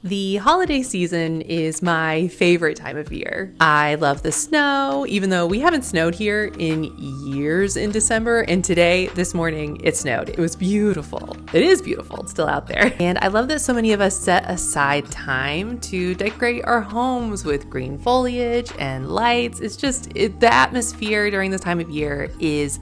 The holiday season is my favorite time of year. I love the snow, even though we haven't snowed here in years in December. And today, this morning, it snowed. It was beautiful. It is beautiful. It's still out there. And I love that so many of us set aside time to decorate our homes with green foliage and lights. The atmosphere during this time of year is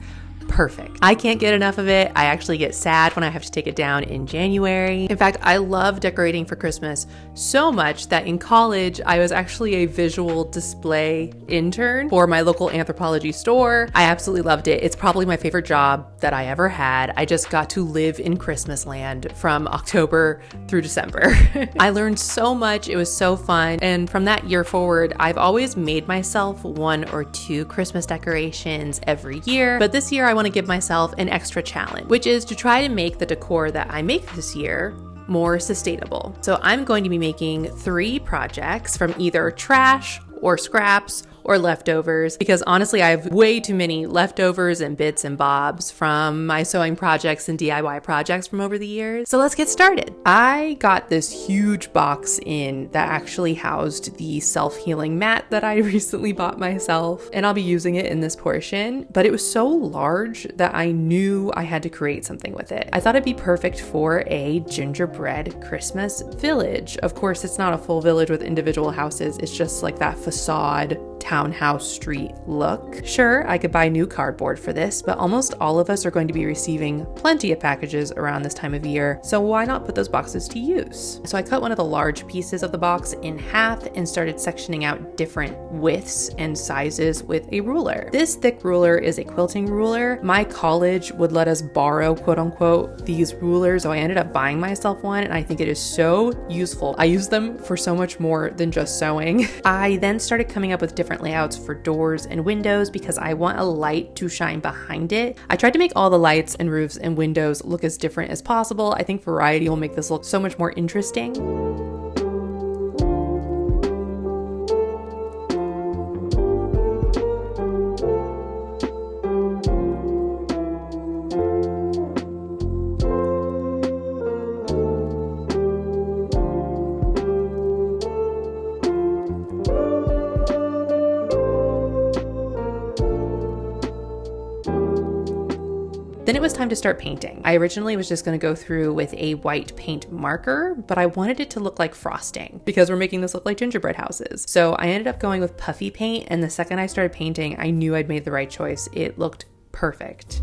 perfect. I can't get enough of it. I actually get sad when I have to take it down in January. In fact, I love decorating for Christmas so much that in college, I was actually a visual display intern for my local anthropology store. I absolutely loved it. It's probably my favorite job that I ever had. I just got to live in Christmas land from October through December. I learned so much. It was so fun. And from that year forward, I've always made myself 1 or 2 Christmas decorations every year. But this year, I want to give myself an extra challenge, which is to try to make the decor that I make this year more sustainable. So I'm going to be making 3 projects from either trash or scraps or leftovers, because honestly, I have way too many leftovers and bits and bobs from my sewing projects and DIY projects from over the years. So let's get started. I got this huge box in that actually housed the self-healing mat that I recently bought myself, and I'll be using it in this portion, but it was so large that I knew I had to create something with it. I thought it'd be perfect for a gingerbread Christmas village. Of course, it's not a full village with individual houses. It's just like that facade townhouse street look. Sure, I could buy new cardboard for this, but almost all of us are going to be receiving plenty of packages around this time of year, so why not put those boxes to use? So I cut one of the large pieces of the box in half and started sectioning out different widths and sizes with a ruler. This thick ruler is a quilting ruler. My college would let us borrow, quote unquote, these rulers, so I ended up buying myself one, and I think it is so useful. I use them for so much more than just sewing. I then started coming up with different layouts for doors and windows because I want a light to shine behind it. I tried to make all the lights and roofs and windows look as different as possible. I think variety will make this look so much more interesting. Then it was time to start painting. I originally was just going to go through with a white paint marker, but I wanted it to look like frosting because we're making this look like gingerbread houses. So I ended up going with puffy paint, and the second I started painting, I knew I'd made the right choice. It looked perfect.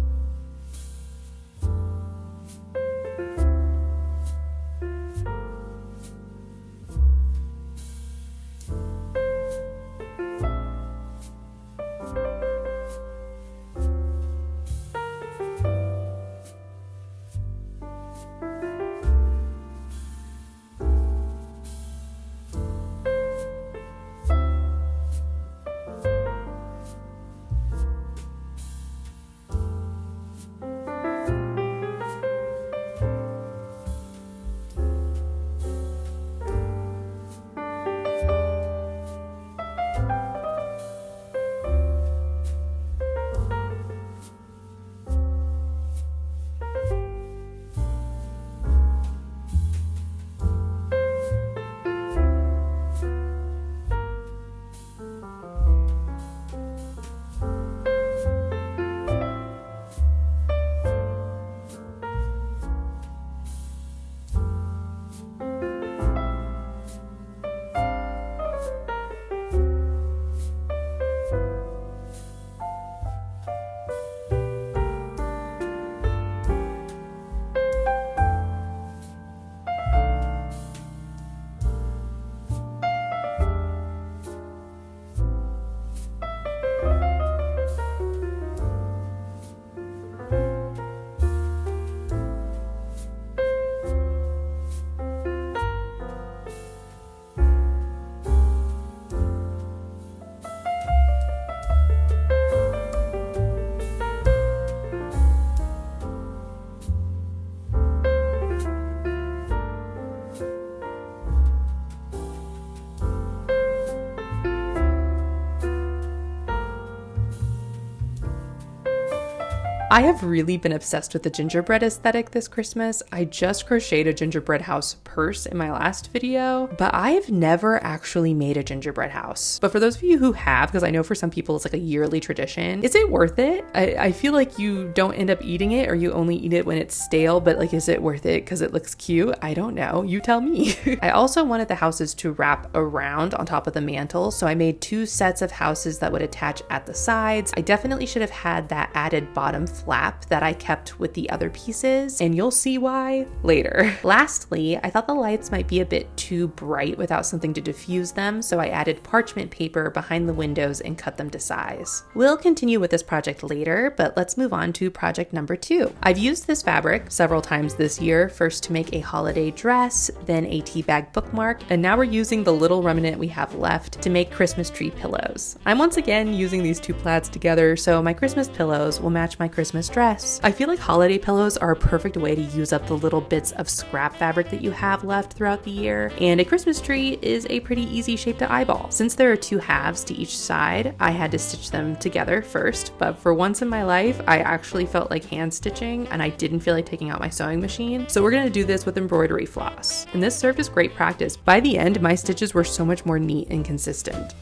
I have really been obsessed with the gingerbread aesthetic this Christmas. I just crocheted a gingerbread house purse in my last video, but I've never actually made a gingerbread house. But for those of you who have, because I know for some people it's like a yearly tradition, is it worth it? I feel like you don't end up eating it, or you only eat it when it's stale, but like, is it worth it because it looks cute? I don't know. You tell me. I also wanted the houses to wrap around on top of the mantle, so I made 2 sets of houses that would attach at the sides. I definitely should have had that added bottom flap that I kept with the other pieces, and you'll see why later. Lastly, I thought the lights might be a bit too bright without something to diffuse them, so I added parchment paper behind the windows and cut them to size. We'll continue with this project later, but let's move on to project number 2. I've used this fabric several times this year, first to make a holiday dress, then a tea bag bookmark, and now we're using the little remnant we have left to make Christmas tree pillows. I'm once again using these 2 plaids together, so my Christmas pillows will match my Christmas dress. I feel like holiday pillows are a perfect way to use up the little bits of scrap fabric that you have left throughout the year, and a Christmas tree is a pretty easy shape to eyeball. Since there are 2 halves to each side, I had to stitch them together first, but for once in my life, I actually felt like hand stitching and I didn't feel like taking out my sewing machine, so we're gonna do this with embroidery floss. And this served as great practice. By the end, my stitches were so much more neat and consistent.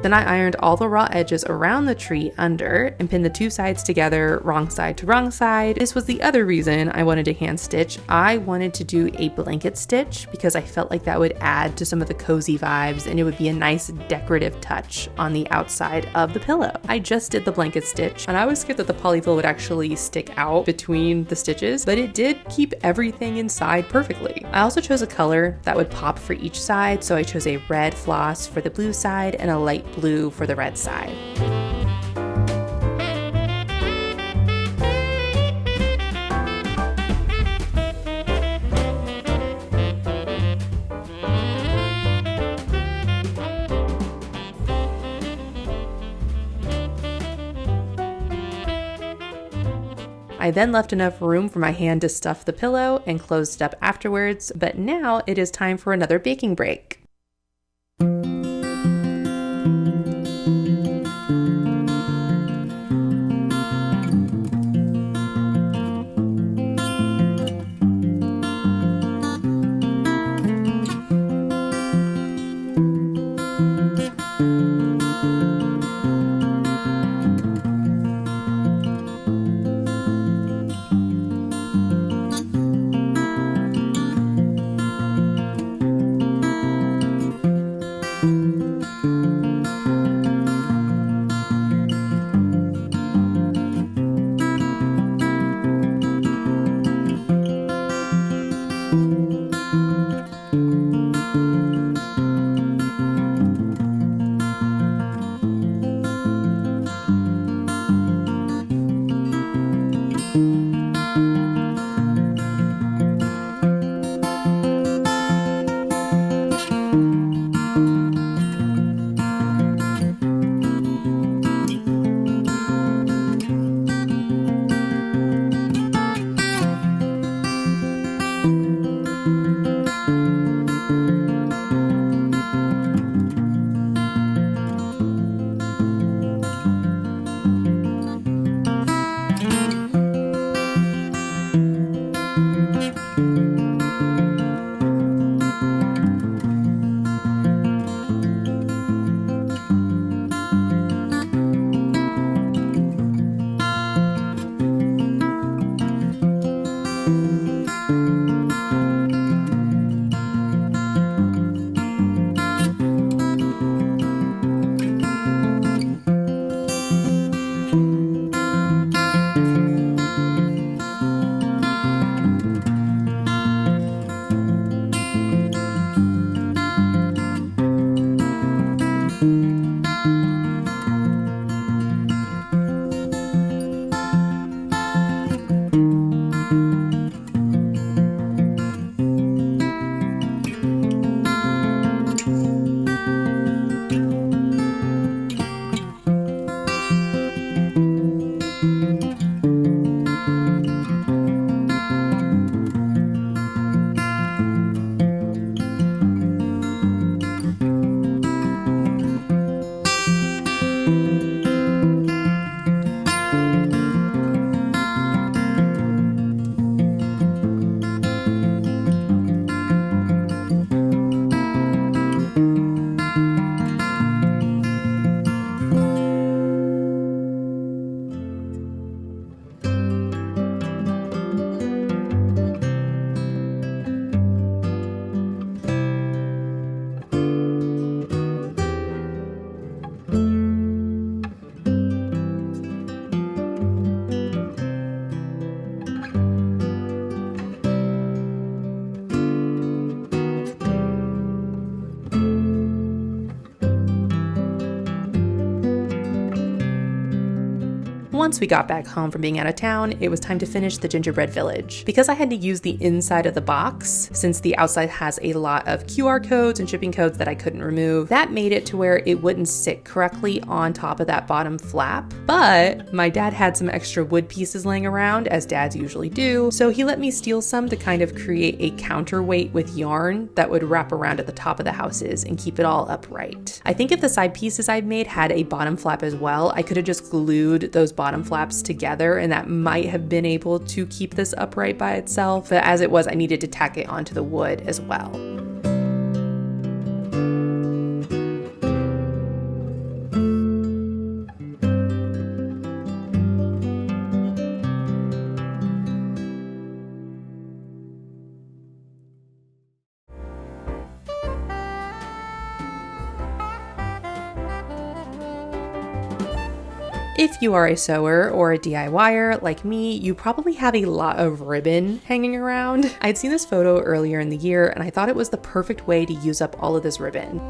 Then I ironed all the raw edges around the tree under and pinned the 2 sides together, wrong side to wrong side. This was the other reason I wanted to hand stitch. I wanted to do a blanket stitch because I felt like that would add to some of the cozy vibes and it would be a nice decorative touch on the outside of the pillow. I just did the blanket stitch and I was scared that the polyfill would actually stick out between the stitches, but it did keep everything inside perfectly. I also chose a color that would pop for each side, so I chose a red floss for the blue side and a light blue for the red side. I then left enough room for my hand to stuff the pillow and closed it up afterwards, but now it is time for another baking break. Once we got back home from being out of town, it was time to finish the gingerbread village. Because I had to use the inside of the box, since the outside has a lot of QR codes and shipping codes that I couldn't remove, that made it to where it wouldn't sit correctly on top of that bottom flap. But my dad had some extra wood pieces laying around, as dads usually do, so he let me steal some to kind of create a counterweight with yarn that would wrap around at the top of the houses and keep it all upright. I think if the side pieces I'd made had a bottom flap as well, I could have just glued those bottom flaps together and that might have been able to keep this upright by itself, but as it was, I needed to tack it onto the wood as well. If you are a sewer or a DIYer like me, you probably have a lot of ribbon hanging around. I'd seen this photo earlier in the year and I thought it was the perfect way to use up all of this ribbon.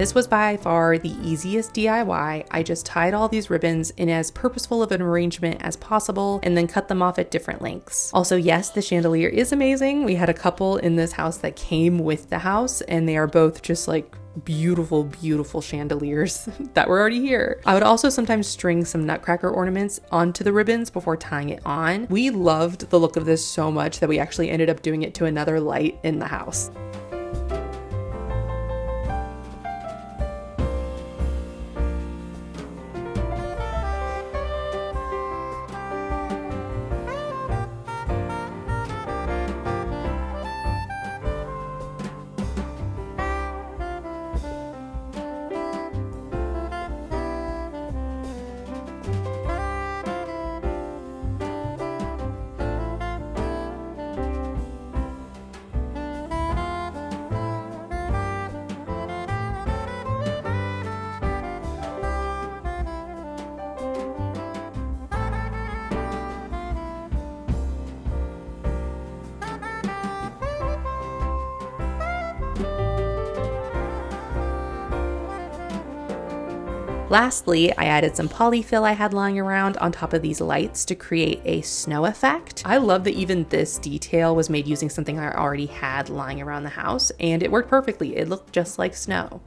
This was by far the easiest DIY. I just tied all these ribbons in as purposeful of an arrangement as possible and then cut them off at different lengths. Also, yes, the chandelier is amazing. We had a couple in this house that came with the house and they are both just like beautiful, beautiful chandeliers that were already here. I would also sometimes string some nutcracker ornaments onto the ribbons before tying it on. We loved the look of this so much that we actually ended up doing it to another light in the house. Lastly, I added some polyfill I had lying around on top of these lights to create a snow effect. I love that even this detail was made using something I already had lying around the house, and it worked perfectly. It looked just like snow.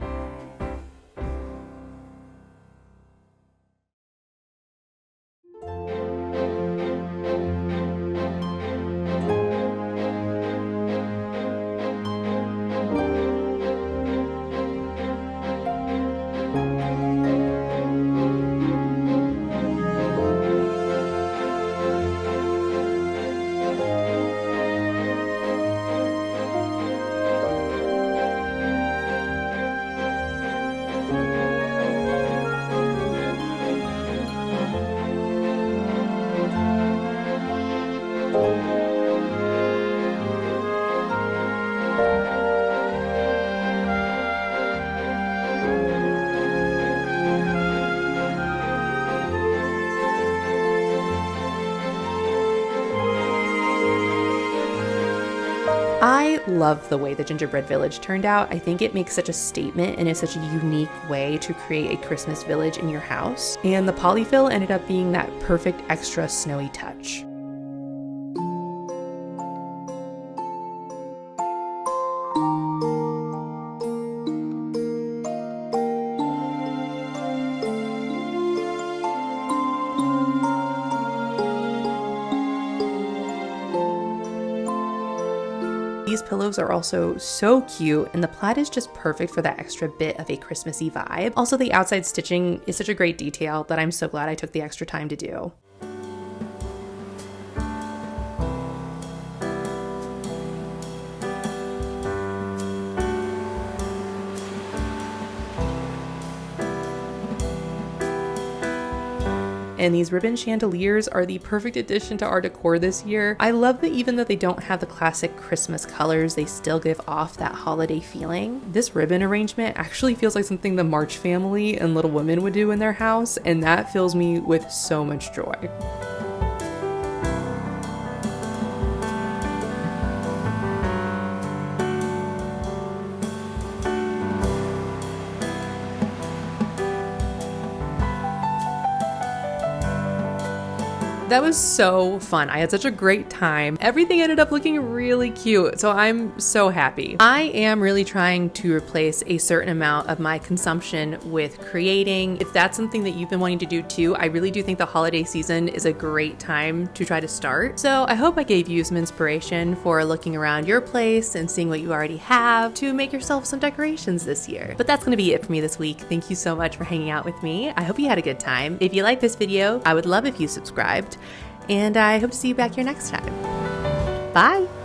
I love the way the gingerbread village turned out. I think it makes such a statement and is such a unique way to create a Christmas village in your house. And the polyfill ended up being that perfect extra snowy touch. These pillows are also so cute, and the plaid is just perfect for that extra bit of a Christmassy vibe. Also, the outside stitching is such a great detail that I'm so glad I took the extra time to do. and these ribbon chandeliers are the perfect addition to our decor this year. I love that even though they don't have the classic Christmas colors, they still give off that holiday feeling. This ribbon arrangement actually feels like something the March family and Little Women would do in their house, and that fills me with so much joy. That was so fun. I had such a great time. Everything ended up looking really cute, so I'm so happy. I am really trying to replace a certain amount of my consumption with creating. If that's something that you've been wanting to do too, I really do think the holiday season is a great time to try to start. So I hope I gave you some inspiration for looking around your place and seeing what you already have to make yourself some decorations this year. But that's gonna be it for me this week. Thank you so much for hanging out with me. I hope you had a good time. If you liked this video, I would love if you subscribed. And I hope to see you back here next time. Bye!